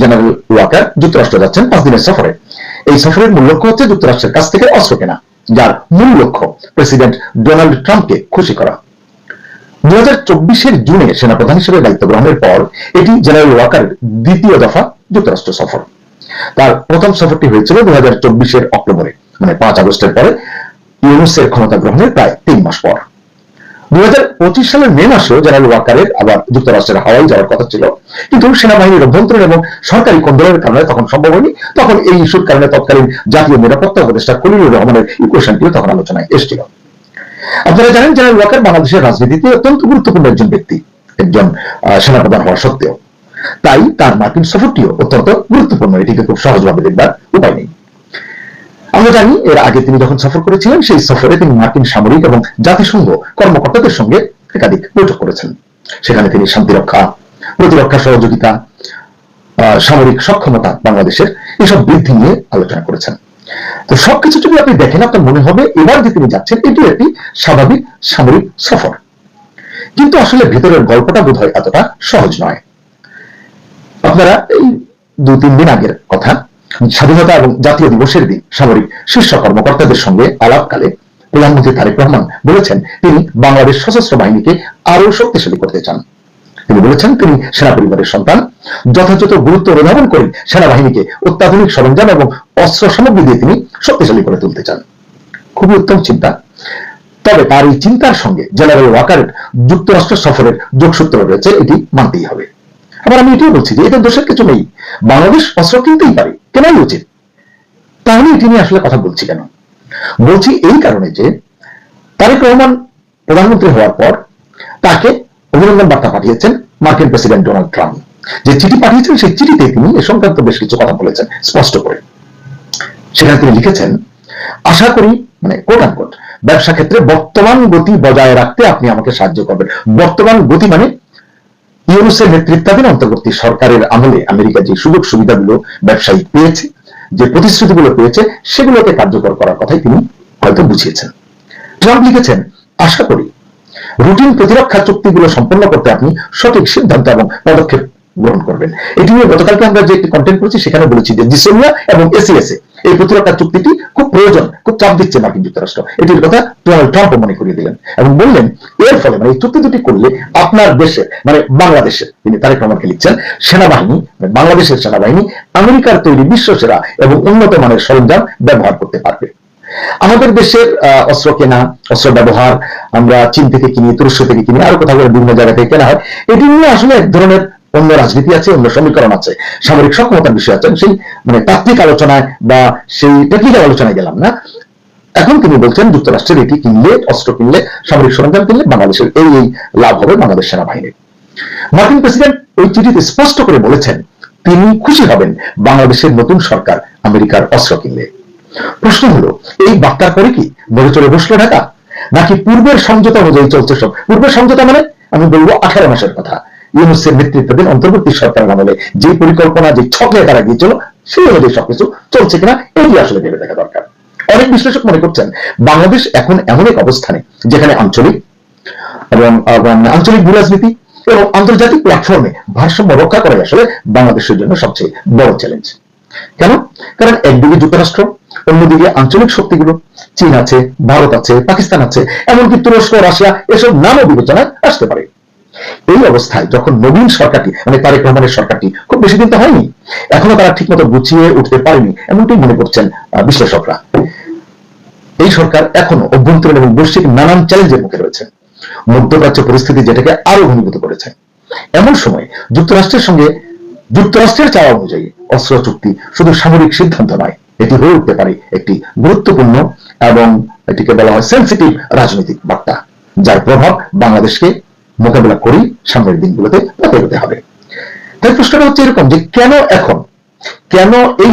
General Waker যুক্তরাষ্ট্র যাচ্ছেন 5 দিনের সফরে। এই সফরের মূল লক্ষ্য হচ্ছে যুক্তরাষ্ট্রের কাছ থেকে অস্ত্র কেনা, যার মূল লক্ষ্য প্রেসিডেন্ট ডোনাল্ড ট্রাম্পকে খুশি করা। 2024 জুনে সেনাপ্রধান হিসেবে দায়িত্ব গ্রহণের পর এটি জেনারেল ওয়াকারের দ্বিতীয় দফা যুক্তরাষ্ট্র সফর। তার প্রথম সফরটি হয়েছিল 2024 অক্টোবরে, মানে 5 আগস্টের পরে ইউনূসের ক্ষমতা গ্রহণের প্রায় 3 মাস পর। 2025 সালের মে মাসেও জেনারেল ওয়াকারের আবার যুক্তরাষ্ট্রের হাওয়াই যাওয়ার কথা ছিল, কিন্তু সেনাবাহিনীর অভ্যন্তরীণ এবং সরকারি কোন্দলের কারণে তখন সম্ভব হয়নি। তখন এই ইস্যুর কারণে তৎকালীন জাতীয় নিরাপত্তা উপদেষ্টা খলিলুর রহমানের ইকুয়েশনটিও তখন আলোচনায় এসেছিল। আপনারা জানেন জেনারেল ওয়াকার বাংলাদেশের রাজনীতিতে অত্যন্ত গুরুত্বপূর্ণ একজন ব্যক্তি, একজন সেনাপ্রধান হওয়া সত্ত্বেও। তাই তার মার্কিন সফরটিও অত্যন্ত গুরুত্বপূর্ণ, এটিকে খুব সহজভাবে দেখবার উপায় নেই। আমরা জানি এর আগে তিনি যখন সফর করেছিলেন সেই সফরে তিনি মার্কিন সামরিক এবং জাতিসংঘ কর্মকর্তাদের সঙ্গে একাধিক বৈঠক করেছেন। সেখানে তিনি শান্তিরক্ষা, প্রতিরক্ষা সহযোগিতা, সামরিক সক্ষমতা বাংলাদেশের এসব বৃদ্ধি নিয়ে আলোচনা করেছেন। তো সবকিছু যদি আপনি দেখেন আপনার মনে হবে এবার যে তিনি যাচ্ছেন এটি একটি স্বাভাবিক সামরিক সফর, কিন্তু আসলে ভেতরের গল্পটা বোধহয় এতটা সহজ নয়। আপনারা এই 2-3 দিন আগের কথা, স্বাধীনতা এবং জাতীয় দিবসের দিন সামরিক শীর্ষ কর্মকর্তাদের সঙ্গে আলাপকালে প্রধানমন্ত্রী তারেক রহমান বলেছেন তিনি বাংলাদেশ সশস্ত্র বাহিনীকে আরো শক্তিশালী করতে চান। তিনি বলেছেন তিনি সেনা পরিবারের সন্তান, যথাযথ গুরুত্ব অনুধাবন করে সেনাবাহিনীকে অত্যাধুনিক সরঞ্জাম এবং অস্ত্র সামগ্রী দিয়ে তিনি শক্তিশালী করে তুলতে চান। খুবই উত্তম চিন্তা। তবে তার এই চিন্তার সঙ্গে জেনারেল ওয়াকারের যুক্তরাষ্ট্র সফরের যোগসূত্র রয়েছে, এটি মানতেই হবে। আবার আমি এটিও বলছি যে এতে দোষের কিছু নেই, বাংলাদেশ অস্ত্র কিনতেই পারে, কেনাই উচিত। তাহলে এটি নিয়ে আসলে কথা বলছি কেন? বলছি এই কারণে যে তারেক রহমান প্রধানমন্ত্রী হওয়ার পর তাকে অভিনন্দন বার্তা পাঠিয়েছেন মার্কিন প্রেসিডেন্ট ডোনাল্ড ট্রাম্প। যে চিঠি পাঠিয়েছেন সেই চিঠিতে তিনি এ সংক্রান্ত বেশ কিছু কথা বলেছেন স্পষ্ট করে। সেখানে তিনি লিখেছেন, আশা করি, মানে কোট আনকোট, ব্যবসা ক্ষেত্রে বর্তমান গতি বজায় রাখতে আপনি আমাকে সাহায্য করবেন। বর্তমান গতি মানে ইউনূসের নেতৃত্বাধীন অন্তর্বর্তী সরকারের আমলে আমেরিকা যে সুযোগ সুবিধাগুলো ব্যবসায়ী পেয়েছে, যে প্রতিশ্রুতিগুলো পেয়েছে, সেগুলোকে কার্যকর করার কথাই তিনি হয়তো বুঝিয়েছেন। ট্রাম্প লিখেছেন, আশা করি রুটিন প্রতিরক্ষা চুক্তিগুলো সম্পন্ন করতে আপনি সঠিক সিদ্ধান্ত এবং পদক্ষেপ গ্রহণ করবেন। এটি নিয়ে গতকালকে আমরা যে একটি কন্টেন্ট করেছি সেখানে বলেছি যে জিসোনিয়া এবং এসিএসএ এই প্রতিরক্ষা চুক্তিটি খুব প্রয়োজন, খুব চাপ দিচ্ছে মার্কিন যুক্তরাষ্ট্র। এটির কথা ডোনাল্ড ট্রাম্প মনে করিয়ে দিলেন এবং বললেন এর ফলে মানে এই চুক্তি দুটি করলে আপনার দেশের মানে বাংলাদেশের, তিনি তারেক রহমানকে লিখছেন, সেনাবাহিনী, বাংলাদেশের সেনাবাহিনী আমেরিকার তৈরি বিশ্বসেরা এবং উন্নত মানের সরঞ্জাম ব্যবহার করতে পারবে। আমাদের দেশের অস্ত্র কেনা, অস্ত্র ব্যবহার আমরা চীন থেকে কিনি, তুরস্ক থেকে কিনি, আরো কোথাও বিভিন্ন জায়গা থেকে কেনা হয়। এটি নিয়ে আসলে এক ধরনের অন্য রাজনীতি আছে, অন্য সমীকরণ আছে, সামরিক সক্ষমতার বিষয় আছে। সেই মানে তাত্ত্বিক আলোচনায় বা সেই টেকনিক্যাল আলোচনায় গেলাম না। এখন তিনি বলছেন যুক্তরাষ্ট্রের এটি কিনলে, অস্ত্র কিনলে, সামরিক সরঞ্জাম কিনলে বাংলাদেশের এই লাভ হবে বাংলাদেশ সেনাবাহিনীর। মার্কিন প্রেসিডেন্ট ওই চিঠিতে স্পষ্ট করে বলেছেন তিনি খুশি হবেন বাংলাদেশের নতুন সরকার আমেরিকার অস্ত্র কিনলে। প্রশ্ন হলো এই বার্তার পরে কি নড়ে চড়ে বসলো ঢাকা, নাকি পূর্বের সমঝোতা অনুযায়ী চলছে সব? পূর্বের সমঝোতা মানে আমি বলবো 18 মাসের কথা, ইউনূসের নেতৃত্বাধীন অন্তর্বর্তী সরকারের আমলে যে পরিকল্পনা, যে ছকে তারা গিয়েছিল সেই অনুযায়ী সবকিছু চলছে কিনা এটি আসলে ভেবে দেখা দরকার। অনেক বিশ্লেষক মনে করছেন বাংলাদেশ এখন এমন এক অবস্থানে যেখানে আঞ্চলিক এবং আঞ্চলিক ভূরাজনীতি এবং আন্তর্জাতিক প্ল্যাটফর্মে ভারসাম্য রক্ষা করাই আসলে বাংলাদেশের জন্য সবচেয়ে বড় চ্যালেঞ্জ। কেন? কারণ একদিকে যুক্তরাষ্ট্র, অন্যদিকে আঞ্চলিক শক্তিগুলো, চীন আছে, ভারত আছে, পাকিস্তান আছে, এমনকি তুরস্ক, রাশিয়া, এসব নামও বিবেচনায় আসতে পারে। এই অবস্থায় যখন নবীন সরকারটি মানে তারেক রহমানের সরকারটি খুব বেশি দিন তো হয়নি, এখনো তারা ঠিকমতো গুছিয়ে উঠতে পারেনি এমনটাই মনে করছেন বিশ্লেষকরা। এই সরকার এখনো অভ্যন্তরীণ এবং বৈশ্বিক নানান চ্যালেঞ্জের মুখে রয়েছে। মধ্যপ্রাচ্য পরিস্থিতি যেটাকে আরো ঘনীভূত করেছে। এমন সময় যুক্তরাষ্ট্রের সঙ্গে যুক্তরাষ্ট্রের চাওয়া অনুযায়ী অস্ত্র চুক্তি শুধু সামরিক সিদ্ধান্ত নয়, এটি হয়ে উঠতে পারে একটি গুরুত্বপূর্ণ এবং এটিকে বলা হয় সেন্সিটিভ রাজনৈতিক বার্তা, যার প্রভাব বাংলাদেশকে মোকাবিলা করেই সামনের দিনগুলোতে পথে হতে হবে। তাই প্রশ্নটা হচ্ছে এরকম যে কেন এখন, কেন এই